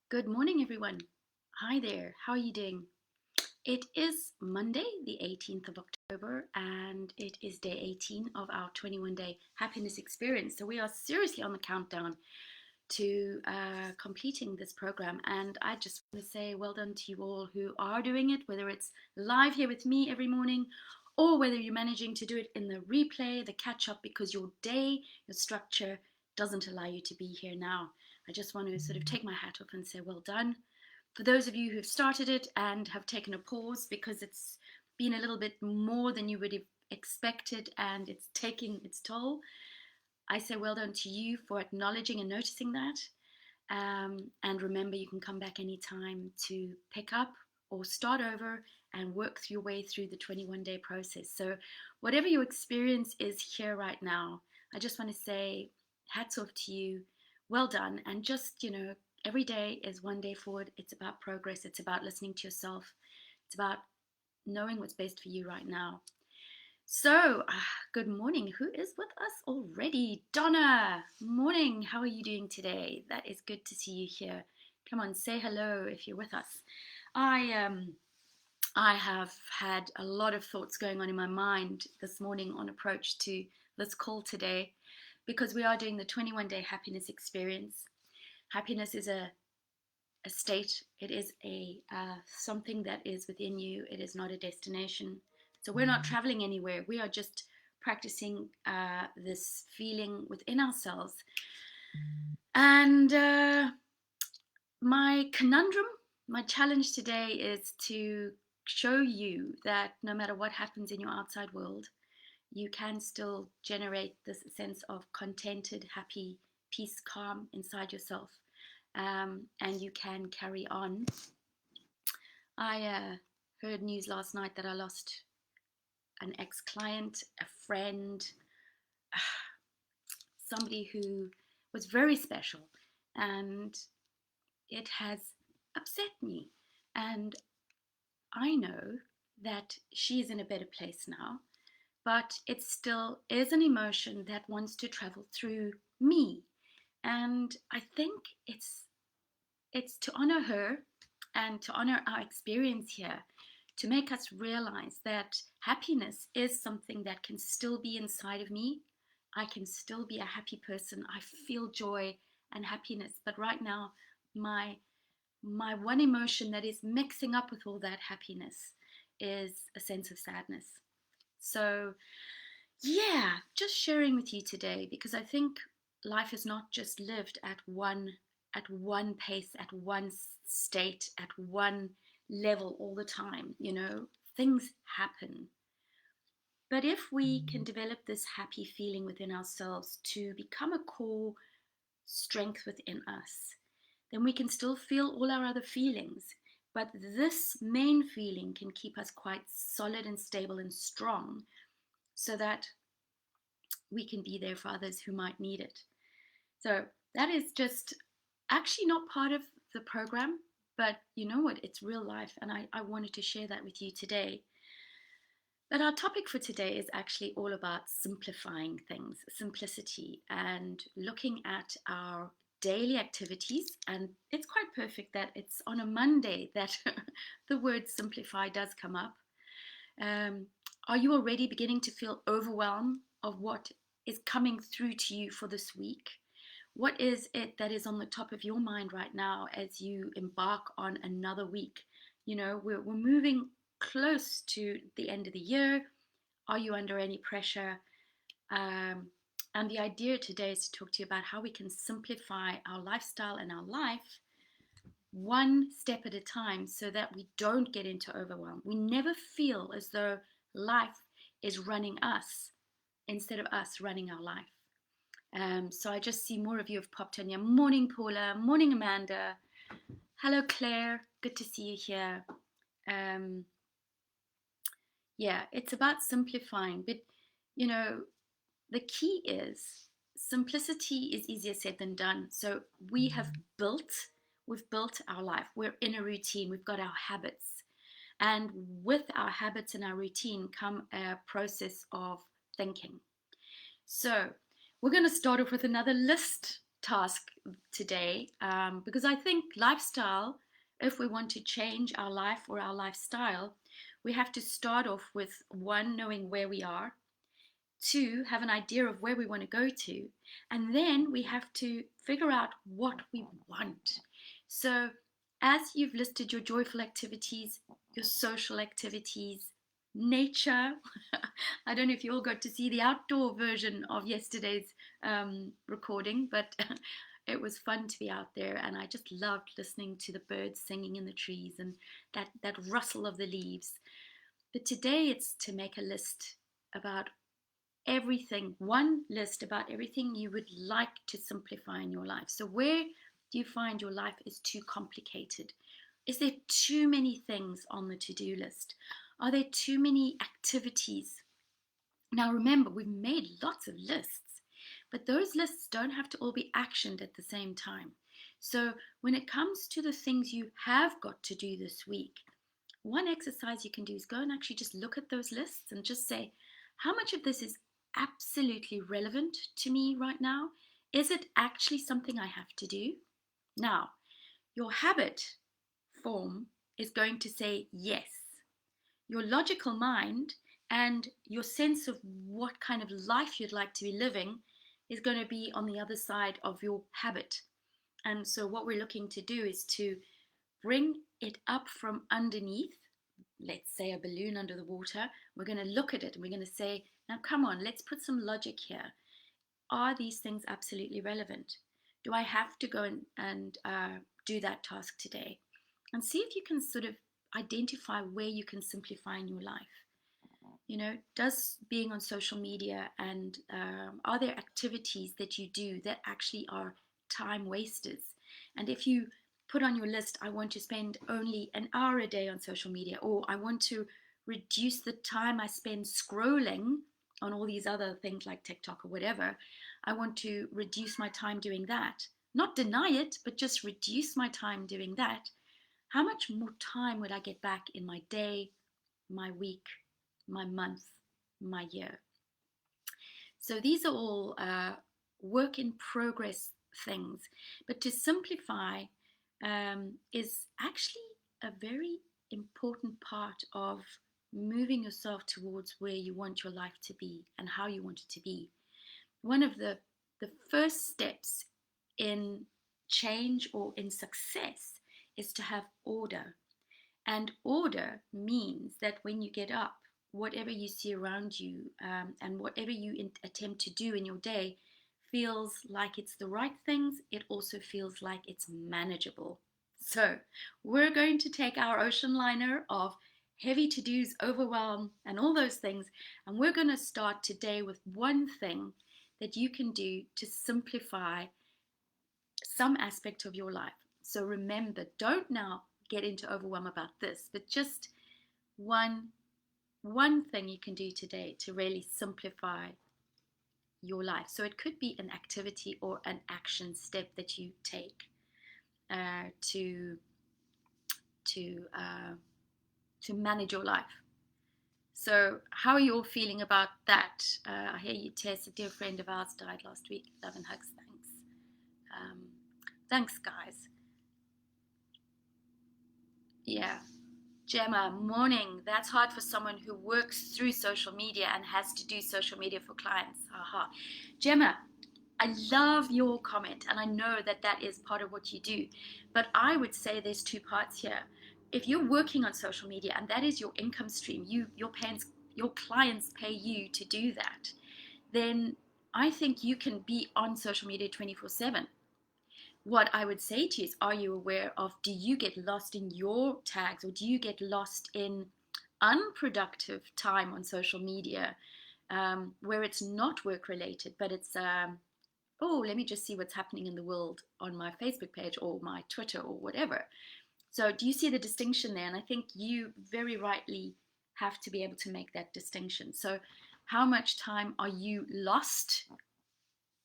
Good morning, everyone. Hi there. How are you doing? It is Monday, the 18th of October, and it is day 18 of our 21-day happiness experience. So we are seriously on the countdown to completing this program. And I just want to say well done to you all who are doing it, whether it's live here with me every morning or whether you're managing to do it in the replay, the catch up, because your day, your structure doesn't allow you to be here now. I just want to sort of take my hat off and say well done. For those of you who've started it and have taken a pause because it's been a little bit more than you would have expected and it's taking its toll, I say well done to you for acknowledging and noticing that. And remember, you can come back anytime to pick up or start over and work your way through the 21-day process. So, whatever your experience is here right now, I just want to say hats off to you. Well done. And just, every day is one day forward. It's about progress, it's about listening to yourself, it's about knowing what's best for you right now. So, good morning. Who is with us already? Donna. Morning. How are you doing today? That is good to see you here. Come on, say hello if you're with us. I have had a lot of thoughts going on in my mind this morning on approach to this call today because we are doing the 21-day happiness experience. Happiness is a state. It is a something that is within you. It is not a destination. So we're not traveling anywhere. We are just practicing this feeling within ourselves. And my conundrum, my challenge today is to show you that no matter what happens in your outside world, you can still generate this sense of contented, happy, peace, calm inside yourself. And you can carry on. I heard news last night that I lost an ex-client, a friend, somebody who was very special, and it has upset me. And I know that she is in a better place now, but it still is an emotion that wants to travel through me. And I think it's to honor her and to honor our experience here, to make us realize that happiness is something that can still be inside of me. I can still be a happy person. I feel joy and happiness, but right now my one emotion that is mixing up with all that happiness is a sense of sadness. So yeah, just sharing with you today because I think life is not just lived at one pace, at one state, at one level all the time. Things happen. But if we can develop this happy feeling within ourselves to become a core strength within us, then we can still feel all our other feelings. But this main feeling can keep us quite solid and stable and strong so that we can be there for others who might need it. So that is just actually not part of the program, but you know what? It's real life, and I wanted to share that with you today. But our topic for today is actually all about simplifying things, simplicity, and looking at our daily activities. And it's quite perfect that it's on a Monday that the word simplify does come up. Are you already beginning to feel overwhelmed of what is coming through to you for this week? What is it that is on the top of your mind right now as you embark on another week? We're moving close to the end of the year. Are you under any pressure? And the idea today is to talk to you about how we can simplify our lifestyle and our life one step at a time so that we don't get into overwhelm. We never feel as though life is running us instead of us running our life. So I just see more of you have popped on here. Morning, Paula. Morning, Amanda. Hello, Claire. Good to see you here. Yeah, it's about simplifying. But, the key is simplicity is easier said than done. So we've built our life. We're in a routine. We've got our habits. And with our habits and our routine come a process of thinking. So we're going to start off with another list task today, because I think lifestyle, if we want to change our life or our lifestyle, we have to start off with one, knowing where we are, two, have an idea of where we want to go to, and then we have to figure out what we want. So, as you've listed your joyful activities, your social activities, nature, I don't know if you all got to see the outdoor version of yesterday's recording, but it was fun to be out there, and I just loved listening to the birds singing in the trees and that rustle of the leaves. But today it's to make a list about everything, one list about everything you would like to simplify in your life. So, where do you find your life is too complicated? Is there too many things on the to do list? Are there too many activities? Now, remember, we've made lots of lists, but those lists don't have to all be actioned at the same time. So, when it comes to the things you have got to do this week, one exercise you can do is go and actually just look at those lists and just say, how much of this is absolutely relevant to me right now? Is it actually something I have to do? Now, your habit form is going to say yes. Your logical mind and your sense of what kind of life you'd like to be living is going to be on the other side of your habit. And so what we're looking to do is to bring it up from underneath, let's say a balloon under the water. We're going to look at it and we're going to say, now come on, let's put some logic here. Are these things absolutely relevant? Do I have to go and do that task today? And see if you can sort of identify where you can simplify in your life. You know, does being on social media and are there activities that you do that actually are time wasters? And if you put on your list, I want to spend only an hour a day on social media, or I want to reduce the time I spend scrolling on all these other things like TikTok or whatever, I want to reduce my time doing that. Not deny it, but just reduce my time doing that. How much more time would I get back in my day, my week, my month, my year? So these are all work in progress things. But to simplify is actually a very important part of moving yourself towards where you want your life to be and how you want it to be. One of the first steps in change or in success is to have order. And order means that when you get up, whatever you see around you and whatever you attempt to do in your day feels like it's the right things. It also feels like it's manageable. So we're going to take our ocean liner of heavy to-dos, overwhelm, and all those things, and we're going to start today with one thing that you can do to simplify some aspect of your life. So remember, don't now get into overwhelm about this, but just one thing you can do today to really simplify your life. So it could be an activity or an action step that you take to manage your life. So how are you all feeling about that? I hear you, Tess, a dear friend of ours died last week. Love and hugs. Thanks. Thanks, guys. Yeah. Gemma, morning. That's hard for someone who works through social media and has to do social media for clients. Aha. Gemma, I love your comment, and I know that that is part of what you do. But I would say there's two parts here. If you're working on social media and that is your income stream, your clients pay you to do that, then I think you can be on social media 24/7. What I would say to you is, are you aware of, do you get lost in your tags, or do you get lost in unproductive time on social media where it's not work related, but it's, oh, let me just see what's happening in the world on my Facebook page or my Twitter or whatever. So do you see the distinction there? And I think you very rightly have to be able to make that distinction. So how much time are you lost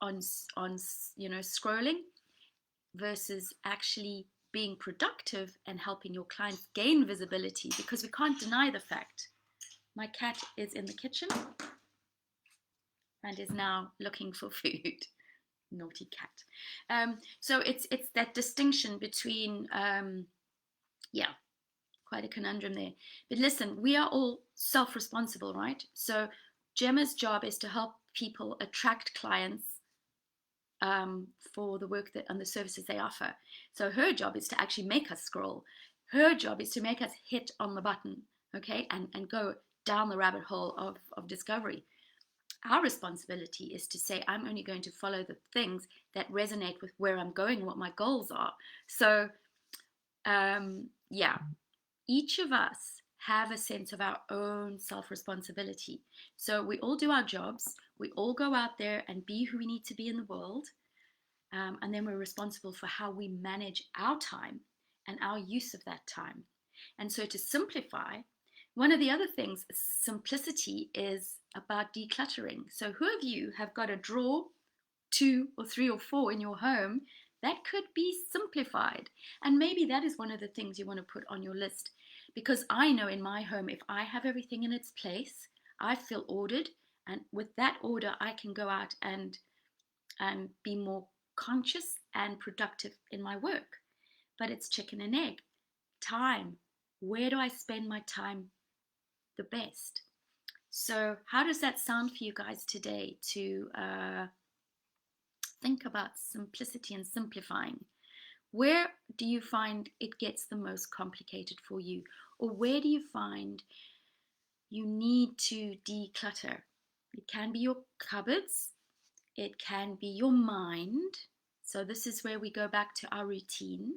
on scrolling versus actually being productive and helping your clients gain visibility? Because we can't deny the fact my cat is in the kitchen and is now looking for food. Naughty cat. So it's that distinction between, yeah, quite a conundrum there. But listen, we are all self-responsible, right? So Gemma's job is to help people attract clients for the work that and the services they offer. So her job is to actually make us scroll. Her job is to make us hit on the button, okay, and go down the rabbit hole of discovery. Our responsibility is to say, I'm only going to follow the things that resonate with where I'm going, what my goals are. So, yeah, each of us have a sense of our own self responsibility. So, we all do our jobs, we all go out there and be who we need to be in the world. And then we're responsible for how we manage our time and our use of that time. And so, to simplify, one of the other things, simplicity is about decluttering. So, who of you have got a drawer, 2 or 3 or 4 in your home that could be simplified? And maybe that is one of the things you want to put on your list. Because I know in my home, if I have everything in its place, I feel ordered. And with that order, I can go out and be more conscious and productive in my work. But it's chicken and egg. Time. Where do I spend my time the best? So, how does that sound for you guys today to think about simplicity and simplifying? Where do you find it gets the most complicated for you? Or where do you find you need to declutter? It can be your cupboards, it can be your mind. So, this is where we go back to our routine.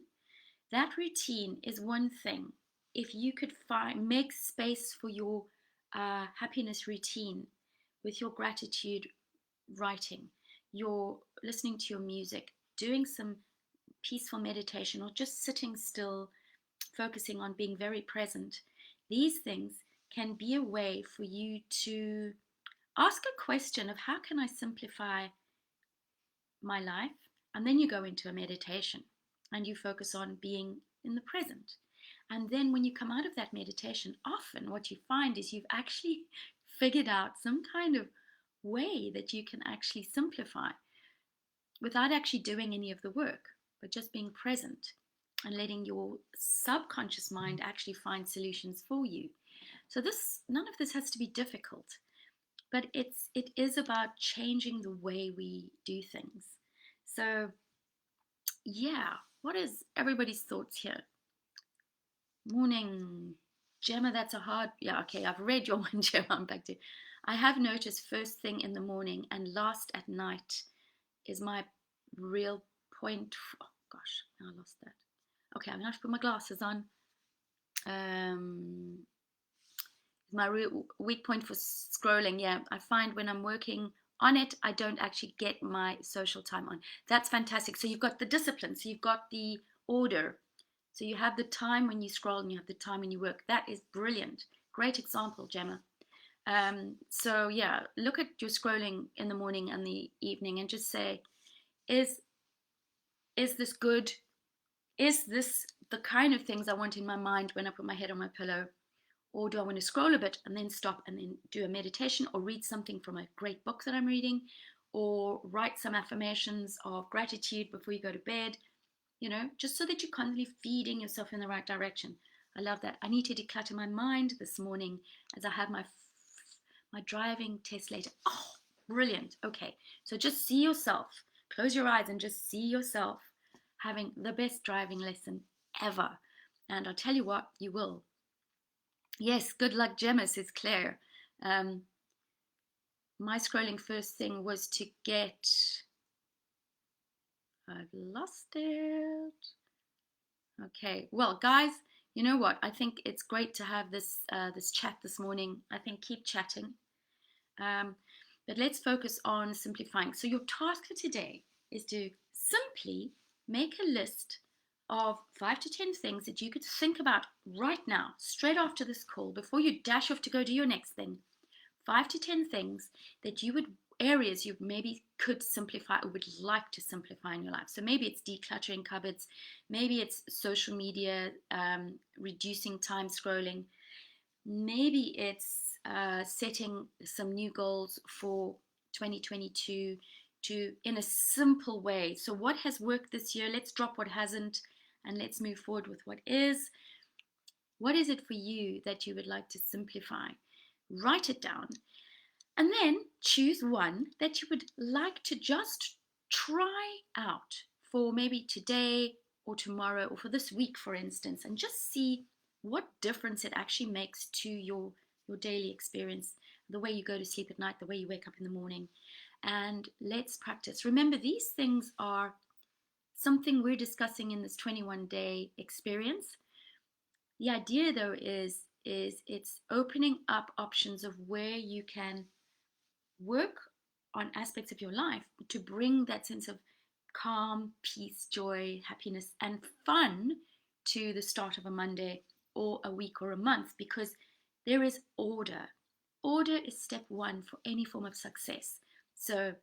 That routine is one thing. If you could make space for your happiness routine with your gratitude writing, your listening to your music, doing some peaceful meditation, or just sitting still, focusing on being very present, these things can be a way for you to ask a question of how can I simplify my life? And then you go into a meditation and you focus on being in the present. And then when you come out of that meditation, often what you find is you've actually figured out some kind of way that you can actually simplify without actually doing any of the work, but just being present and letting your subconscious mind actually find solutions for you. So none of this has to be difficult, but it is about changing the way we do things. So yeah, what is everybody's thoughts here? Morning, Gemma, that's a hard, yeah, okay, I've read your one, Gemma, I'm back to, I have noticed first thing in the morning and last at night is my real point, oh gosh, now I lost that. Okay, I'm gonna have to put my glasses on. My real weak point for scrolling, yeah, I find when I'm working on it, I don't actually get my social time on. That's fantastic. So you've got the discipline, so you've got the order. So you have the time when you scroll and you have the time when you work. That is brilliant. Great example, Gemma. So yeah, look at your scrolling in the morning and the evening and just say, is this good? Is this the kind of things I want in my mind when I put my head on my pillow? Or do I want to scroll a bit and then stop and then do a meditation or read something from a great book that I'm reading or write some affirmations of gratitude before you go to bed, just so that you're constantly feeding yourself in the right direction. I love that. I need to declutter my mind this morning as I have my driving test later. Oh, brilliant. Okay, so just see yourself. Close your eyes and just see yourself having the best driving lesson ever. And I'll tell you what, you will. Yes, good luck, Gemma, says Claire. My scrolling first thing was to get... I've lost it. Okay, well, guys, you know what? I think it's great to have this chat this morning. I think keep chatting. But let's focus on simplifying. So your task for today is to simply make a list of 5 to 10 things that you could think about right now, straight after this call, before you dash off to go do your next thing. 5 to 10 things that areas you maybe could simplify or would like to simplify in your life. So maybe it's decluttering cupboards, maybe it's social media, reducing time scrolling, maybe it's setting some new goals for 2022, to, in a simple way. So what has worked this year? Let's drop what hasn't and let's move forward with what is. What is it for you that you would like to simplify? Write it down. And then choose one that you would like to just try out for maybe today or tomorrow or for this week, for instance, and just see what difference it actually makes to your daily experience, the way you go to sleep at night, the way you wake up in the morning. And let's practice. Remember, these things are something we're discussing in this 21-day experience. The idea, though, is it's opening up options of where you can work on aspects of your life to bring that sense of calm, peace, joy, happiness, and fun to the start of a Monday or a week or a month, because there is order. Order is step one for any form of success. So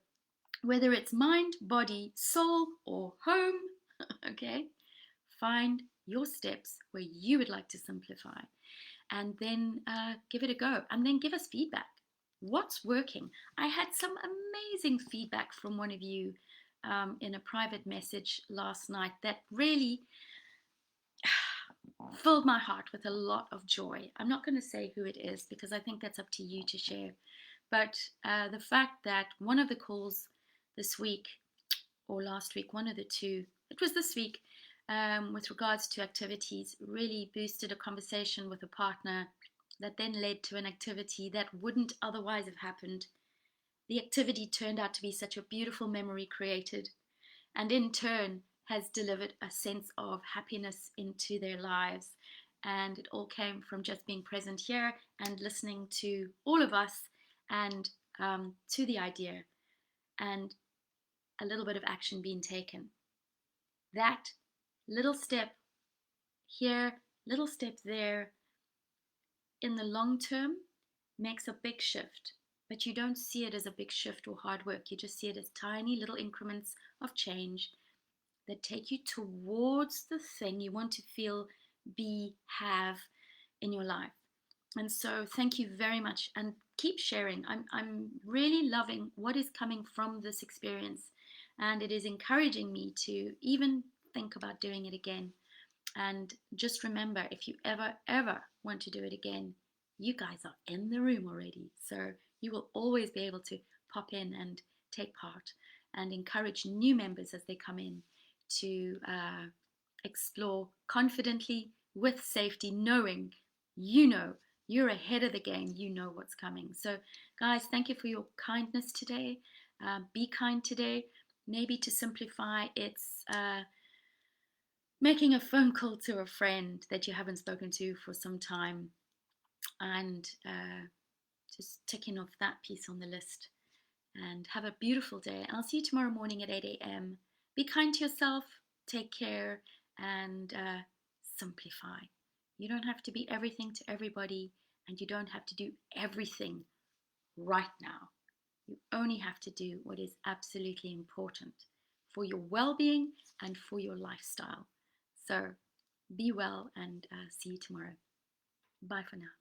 whether it's mind, body, soul, or home, okay, find your steps where you would like to simplify, and then give it a go, and then give us feedback. What's working? I had some amazing feedback from one of you in a private message last night that really filled my heart with a lot of joy. I'm not going to say who it is because I think that's up to you to share. But the fact that one of the calls this week or last week, one of the two, it was this week, with regards to activities, really boosted a conversation with a partner that then led to an activity that wouldn't otherwise have happened. The activity turned out to be such a beautiful memory created, and in turn has delivered a sense of happiness into their lives. And it all came from just being present here and listening to all of us and to the idea, and a little bit of action being taken. That little step here, little step there, in the long term makes a big shift. But you don't see it as a big shift or hard work. You just see it as tiny little increments of change that take you towards the thing you want to feel, be, have in your life. And so thank you very much, and keep sharing. I'm really loving what is coming from this experience, and it is encouraging me to even think about doing it again. And just remember, if you ever want to do it again, you guys are in the room already. So you will always be able to pop in and take part and encourage new members as they come in to explore confidently with safety, knowing you're ahead of the game, you know what's coming. So guys, thank you for your kindness today. Be kind today. Maybe to simplify, it's making a phone call to a friend that you haven't spoken to for some time, and just ticking off that piece on the list. And have a beautiful day. I'll see you tomorrow morning at 8 a.m. Be kind to yourself, take care, and simplify. You don't have to be everything to everybody, and you don't have to do everything right now. You only have to do what is absolutely important for your well-being and for your lifestyle. So be well, and see you tomorrow. Bye for now.